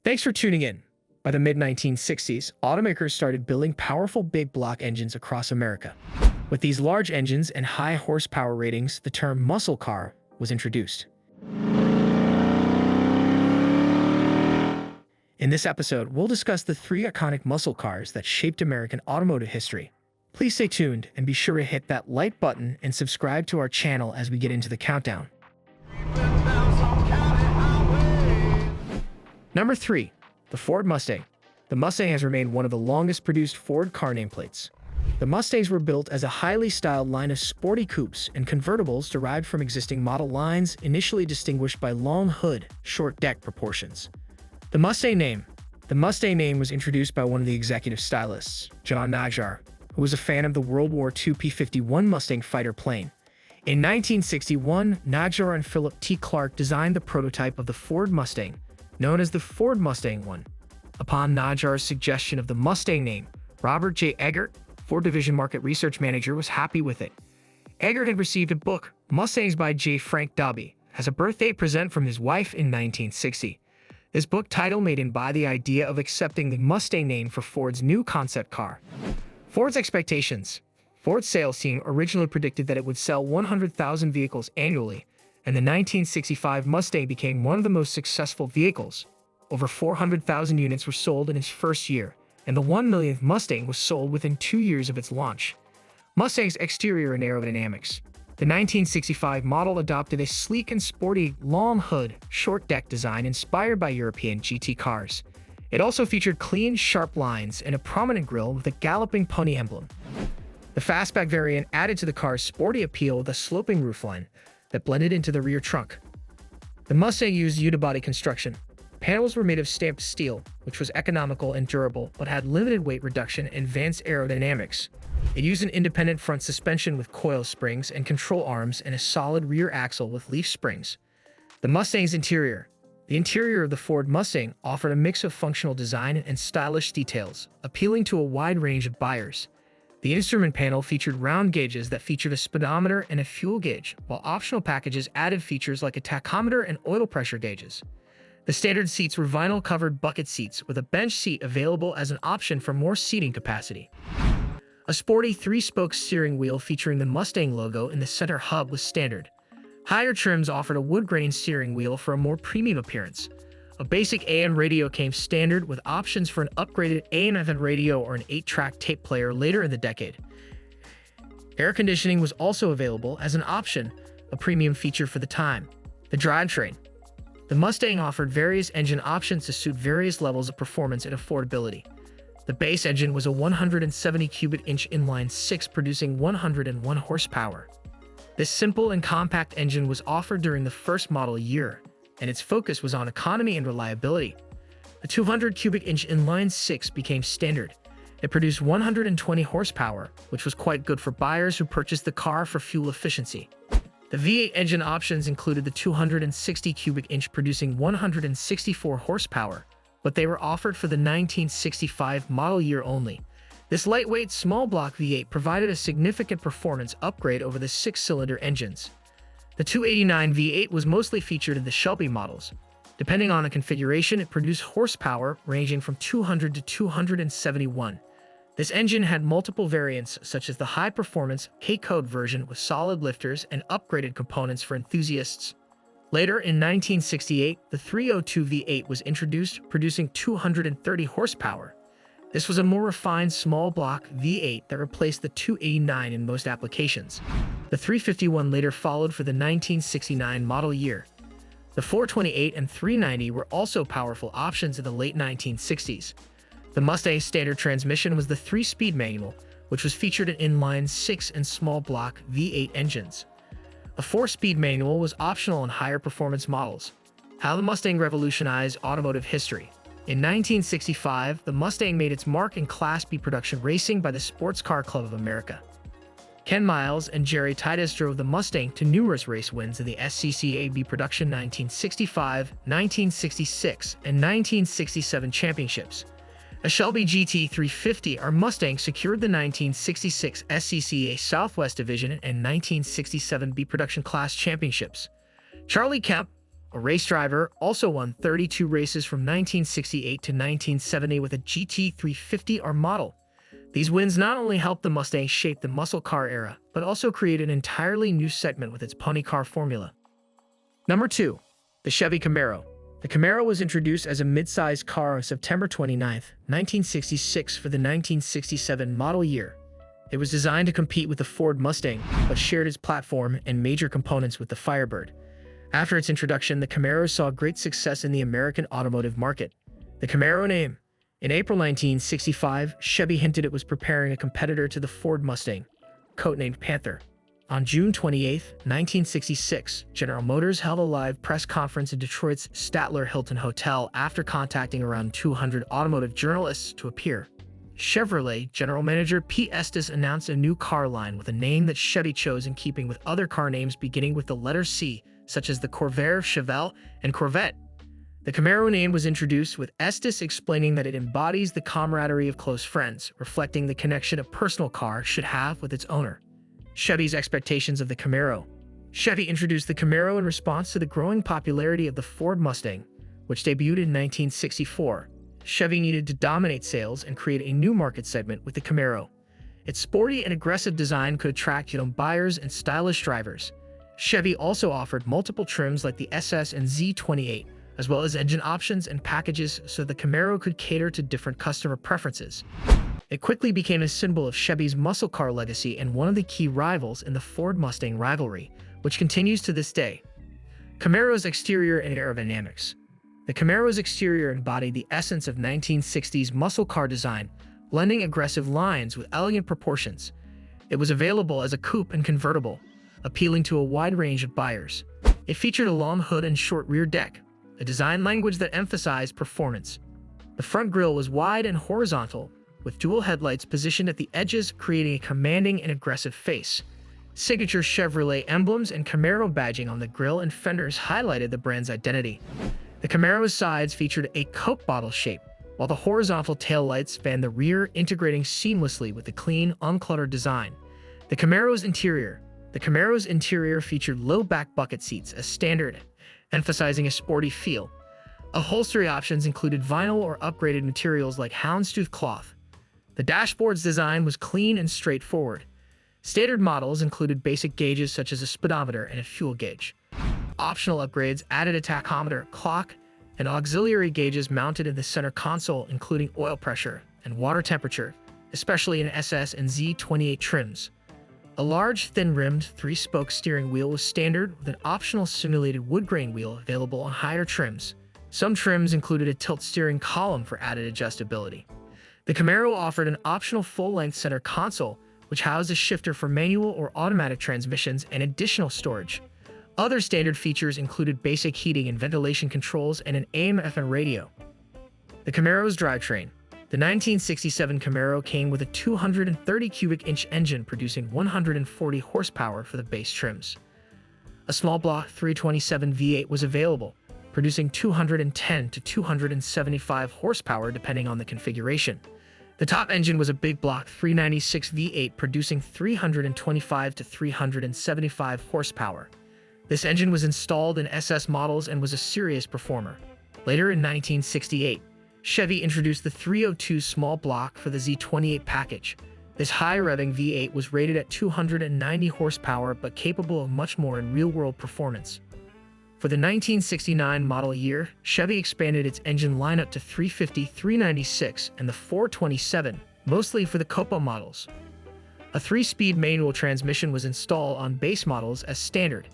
Thanks for tuning in. By the mid-1960s, automakers started building powerful big block engines across America. With these large engines and high horsepower ratings, the term muscle car was introduced. In this episode, we'll discuss the three iconic muscle cars that shaped American automotive history. Please stay tuned and be sure to hit that like button and subscribe to our channel as we get into the countdown. Number 3. The Ford Mustang. The Mustang has remained one of the longest produced Ford car nameplates. The Mustangs were built as a highly styled line of sporty coupes and convertibles derived from existing model lines, initially distinguished by long hood, short deck proportions. The Mustang name. The Mustang name was introduced by one of the executive stylists, John Nagjar, who was a fan of the World War II P-51 Mustang fighter plane. In 1961, Nagjar and Philip T. Clark designed the prototype of the Ford Mustang, known as the Ford Mustang I. Upon Nagjar's suggestion of the Mustang name, Robert J. Eggert, Ford Division Market Research Manager, was happy with it. Eggert had received a book, Mustangs by J. Frank Dobby, as a birthday present from his wife in 1960. This book title made him buy the idea of accepting the Mustang name for Ford's new concept car. Ford's expectations. Ford's sales team originally predicted that it would sell 100,000 vehicles annually, and the 1965 Mustang became one of the most successful vehicles. Over 400,000 units were sold in its first year, and the 1 millionth Mustang was sold within 2 years of its launch. Mustang's exterior and aerodynamics. The 1965 model adopted a sleek and sporty, long hood, short deck design inspired by European GT cars. It also featured clean, sharp lines and a prominent grille with a galloping pony emblem. The fastback variant added to the car's sporty appeal with a sloping roofline that blended into the rear trunk. The Mustang used unibody construction. Panels were made of stamped steel, which was economical and durable, but had limited weight reduction and advanced aerodynamics. It used an independent front suspension with coil springs and control arms and a solid rear axle with leaf springs. The Mustang's interior. The interior of the Ford Mustang offered a mix of functional design and stylish details, appealing to a wide range of buyers. The instrument panel featured round gauges that featured a speedometer and a fuel gauge, while optional packages added features like a tachometer and oil pressure gauges. The standard seats were vinyl-covered bucket seats with a bench seat available as an option for more seating capacity. A sporty three-spoke steering wheel featuring the Mustang logo in the center hub was standard. Higher trims offered a wood-grain steering wheel for a more premium appearance. A basic AM radio came standard with options for an upgraded AM/FM radio or an 8-track tape player later in the decade. Air conditioning was also available as an option, a premium feature for the time. The drivetrain. The Mustang offered various engine options to suit various levels of performance and affordability. The base engine was a 170 cubic inch inline-six producing 101 horsepower. This simple and compact engine was offered during the first model year, and its focus was on economy and reliability. The 200 cubic inch inline-six became standard. It produced 120 horsepower, which was quite good for buyers who purchased the car for fuel efficiency. The V8 engine options included the 260 cubic inch producing 164 horsepower, but they were offered for the 1965 model year only. This lightweight, small block V8 provided a significant performance upgrade over the 6-cylinder engines. The 289 V8 was mostly featured in the Shelby models. Depending on the configuration, it produced horsepower ranging from 200 to 271. This engine had multiple variants, such as the high-performance K-Code version with solid lifters and upgraded components for enthusiasts. Later, in 1968, the 302 V8 was introduced, producing 230 horsepower. This was a more refined small block V8 that replaced the 289 in most applications. The 351 later followed for the 1969 model year. The 428 and 390 were also powerful options in the late 1960s. The Mustang's standard transmission was the 3-speed manual, which was featured in inline-6 and small block V8 engines. A 4-speed manual was optional in higher performance models. How the Mustang revolutionized automotive history. In 1965, the Mustang made its mark in Class B production racing by the Sports Car Club of America. Ken Miles and Jerry Titus drove the Mustang to numerous race wins in the SCCA B production 1965, 1966, and 1967 championships. A Shelby GT350R Mustang secured the 1966 SCCA Southwest Division and 1967 B production class championships. Charlie Kemp, a race driver, also won 32 races from 1968 to 1970 with a GT350R model. These wins not only helped the Mustang shape the muscle car era, but also create an entirely new segment with its pony car formula. Number 2. The Chevy Camaro. The Camaro was introduced as a mid-sized car on September 29, 1966 for the 1967 model year. It was designed to compete with the Ford Mustang, but shared its platform and major components with the Firebird. After its introduction, the Camaro saw great success in the American automotive market. The Camaro name. In April 1965, Chevy hinted it was preparing a competitor to the Ford Mustang, codenamed Panther. On June 28, 1966, General Motors held a live press conference in Detroit's Statler Hilton Hotel after contacting around 200 automotive journalists to appear. Chevrolet General Manager Pete Estes announced a new car line with a name that Chevy chose in keeping with other car names beginning with the letter C, such as the Corvair, Chevelle, and Corvette. The Camaro name was introduced with Estes explaining that it embodies the camaraderie of close friends, reflecting the connection a personal car should have with its owner. Chevy's expectations of the Camaro. Chevy introduced the Camaro in response to the growing popularity of the Ford Mustang, which debuted in 1964. Chevy needed to dominate sales and create a new market segment with the Camaro. Its sporty and aggressive design could attract young buyers and stylish drivers. Chevy also offered multiple trims like the SS and Z28, as well as engine options and packages so the Camaro could cater to different customer preferences. It quickly became a symbol of Chevy's muscle car legacy and one of the key rivals in the Ford Mustang rivalry, which continues to this day. Camaro's exterior and aerodynamics. The Camaro's exterior embodied the essence of 1960s muscle car design, blending aggressive lines with elegant proportions. It was available as a coupe and convertible, appealing to a wide range of buyers. It featured a long hood and short rear deck, a design language that emphasized performance. The front grille was wide and horizontal, with dual headlights positioned at the edges, creating a commanding and aggressive face. Signature Chevrolet emblems and Camaro badging on the grille and fenders highlighted the brand's identity. The Camaro's sides featured a Coke bottle shape, while the horizontal taillights fanned the rear, integrating seamlessly with the clean, uncluttered design. The Camaro's interior. The Camaro's interior featured low-back bucket seats as standard, emphasizing a sporty feel. Upholstery options included vinyl or upgraded materials like houndstooth cloth. The dashboard's design was clean and straightforward. Standard models included basic gauges such as a speedometer and a fuel gauge. Optional upgrades added a tachometer, clock, and auxiliary gauges mounted in the center console, including oil pressure and water temperature, especially in SS and Z28 trims. A large, thin-rimmed, three-spoke steering wheel was standard, with an optional simulated wood grain wheel available on higher trims. Some trims included a tilt steering column for added adjustability. The Camaro offered an optional full-length center console, which housed a shifter for manual or automatic transmissions and additional storage. Other standard features included basic heating and ventilation controls and an AM/FM radio. The Camaro's drivetrain. The 1967 Camaro came with a 230 cubic inch engine producing 140 horsepower for the base trims. A small block 327 V8 was available, producing 210 to 275 horsepower depending on the configuration. The top engine was a big block 396 V8 producing 325 to 375 horsepower. This engine was installed in SS models and was a serious performer. Later in 1968, Chevy introduced the 302 small block for the Z28 package. This high-revving V8 was rated at 290 horsepower but capable of much more in real-world performance. For the 1969 model year, Chevy expanded its engine lineup to 350, 396, and the 427, mostly for the Copa models. A 3-speed manual transmission was installed on base models as standard.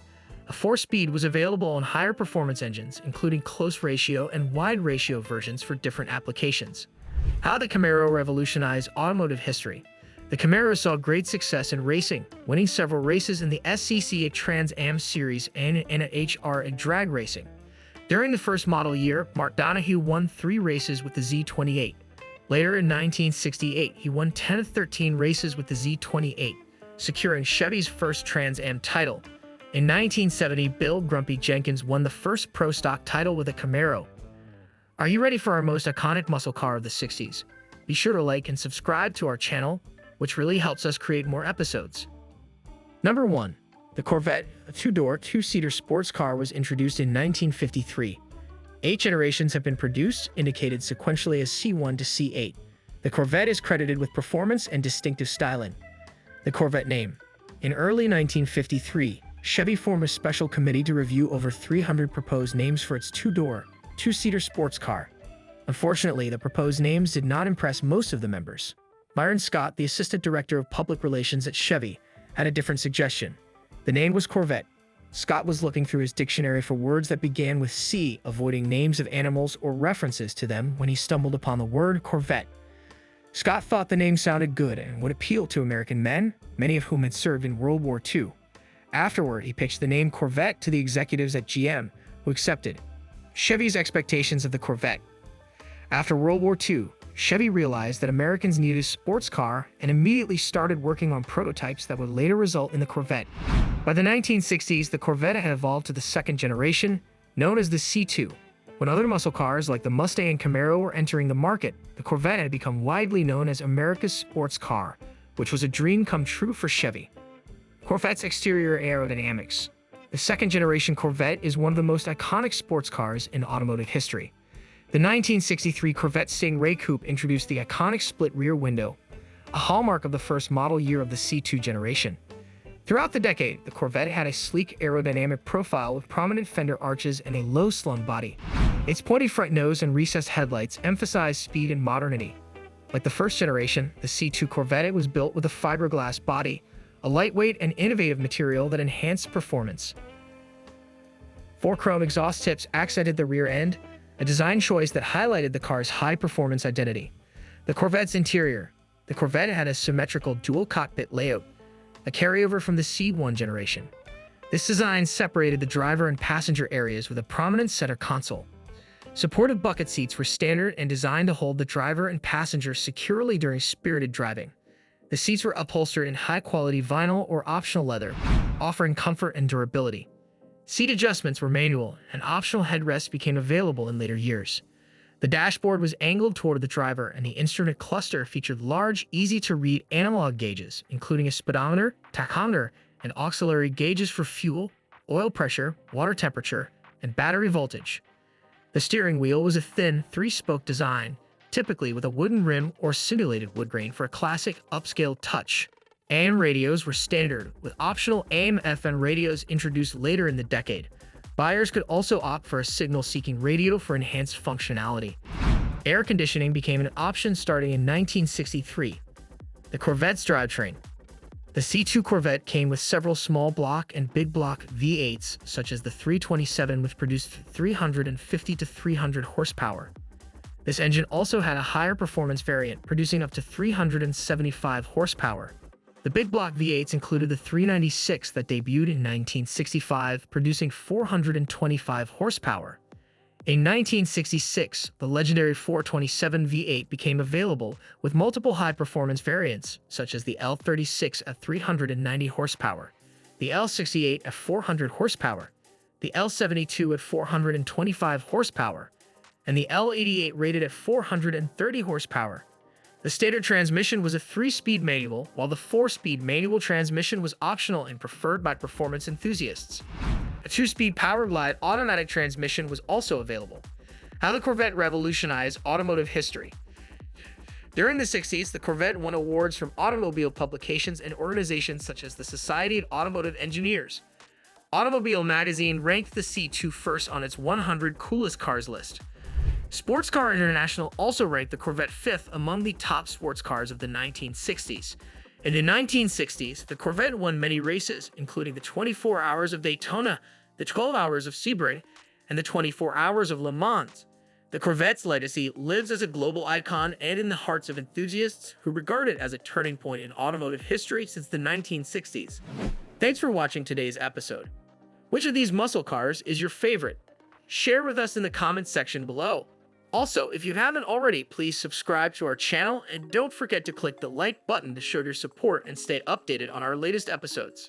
A 4-speed was available on higher performance engines, including close ratio and wide ratio versions for different applications. How the Camaro revolutionized automotive history. The Camaro saw great success in racing, winning several races in the SCCA Trans Am Series and in HR drag racing. During the first model year, Mark Donohue won 3 races with the Z28. Later in 1968, he won 10 of 13 races with the Z28, securing Chevy's first Trans Am title. In 1970, Bill "Grumpy" Jenkins won the first Pro Stock title with a Camaro. Are you ready for our most iconic muscle car of the 60s? Be sure to like and subscribe to our channel, which really helps us create more episodes. Number 1. The Corvette, a two-door, two-seater sports car, was introduced in 1953. 8 generations have been produced, indicated sequentially as C1 to C8. The Corvette is credited with performance and distinctive styling. The Corvette name. In early 1953, Chevy formed a special committee to review over 300 proposed names for its two-door, two-seater sports car. Unfortunately, the proposed names did not impress most of the members. Myron Scott, the assistant director of public relations at Chevy, had a different suggestion. The name was Corvette. Scott was looking through his dictionary for words that began with C, avoiding names of animals or references to them when he stumbled upon the word Corvette. Scott thought the name sounded good and would appeal to American men, many of whom had served in World War II. Afterward, he pitched the name Corvette to the executives at GM, who accepted Chevy's expectations of the Corvette. After World War II, Chevy realized that Americans needed a sports car and immediately started working on prototypes that would later result in the Corvette. By the 1960s, the Corvette had evolved to the second generation, known as the C2. When other muscle cars like the Mustang and Camaro were entering the market, the Corvette had become widely known as America's sports car, which was a dream come true for Chevy. Corvette's exterior aerodynamics. The second-generation Corvette is one of the most iconic sports cars in automotive history. The 1963 Corvette Stingray Coupe introduced the iconic split rear window, a hallmark of the first model year of the C2 generation. Throughout the decade, the Corvette had a sleek aerodynamic profile with prominent fender arches and a low-slung body. Its pointy front nose and recessed headlights emphasized speed and modernity. Like the first generation, the C2 Corvette was built with a fiberglass body, a lightweight and innovative material that enhanced performance. 4 chrome exhaust tips accented the rear end, a design choice that highlighted the car's high-performance identity. The Corvette's interior. The Corvette had a symmetrical dual-cockpit layout, a carryover from the C1 generation. This design separated the driver and passenger areas with a prominent center console. Supportive bucket seats were standard and designed to hold the driver and passenger securely during spirited driving. The seats were upholstered in high-quality vinyl or optional leather, offering comfort and durability. Seat adjustments were manual, and optional headrests became available in later years. The dashboard was angled toward the driver, and the instrument cluster featured large, easy-to-read analog gauges, including a speedometer, tachometer, and auxiliary gauges for fuel, oil pressure, water temperature, and battery voltage. The steering wheel was a thin, 3-spoke design, typically with a wooden rim or simulated wood grain for a classic upscale touch. AM radios were standard, with optional AM/FM radios introduced later in the decade. Buyers could also opt for a signal-seeking radio for enhanced functionality. Air conditioning became an option starting in 1963. The Corvette's drivetrain. The C2 Corvette came with several small block and big block V8s, such as the 327, which produced 350 to 300 horsepower. This engine also had a higher performance variant, producing up to 375 horsepower. The big block V8s included the 396 that debuted in 1965, producing 425 horsepower. In 1966, the legendary 427 V8 became available with multiple high-performance variants, such as the L36 at 390 horsepower, the L68 at 400 horsepower, the L72 at 425 horsepower, and the L88 rated at 430 horsepower. The standard transmission was a 3-speed manual, while the 4-speed manual transmission was optional and preferred by performance enthusiasts. A 2-speed power glide automatic transmission was also available. How the Corvette revolutionized automotive history. During the 60s, the Corvette won awards from automobile publications and organizations such as the Society of Automotive Engineers. Automobile magazine ranked the C2 first on its 100 coolest cars list. Sports Car International also ranked the Corvette 5th among the top sports cars of the 1960s. In the 1960s, the Corvette won many races, including the 24 Hours of Daytona, the 12 Hours of Sebring, and the 24 Hours of Le Mans. The Corvette's legacy lives as a global icon and in the hearts of enthusiasts who regard it as a turning point in automotive history since the 1960s. Thanks for watching today's episode. Which of these muscle cars is your favorite? Share with us in the comments section below. Also, if you haven't already, please subscribe to our channel and don't forget to click the like button to show your support and stay updated on our latest episodes.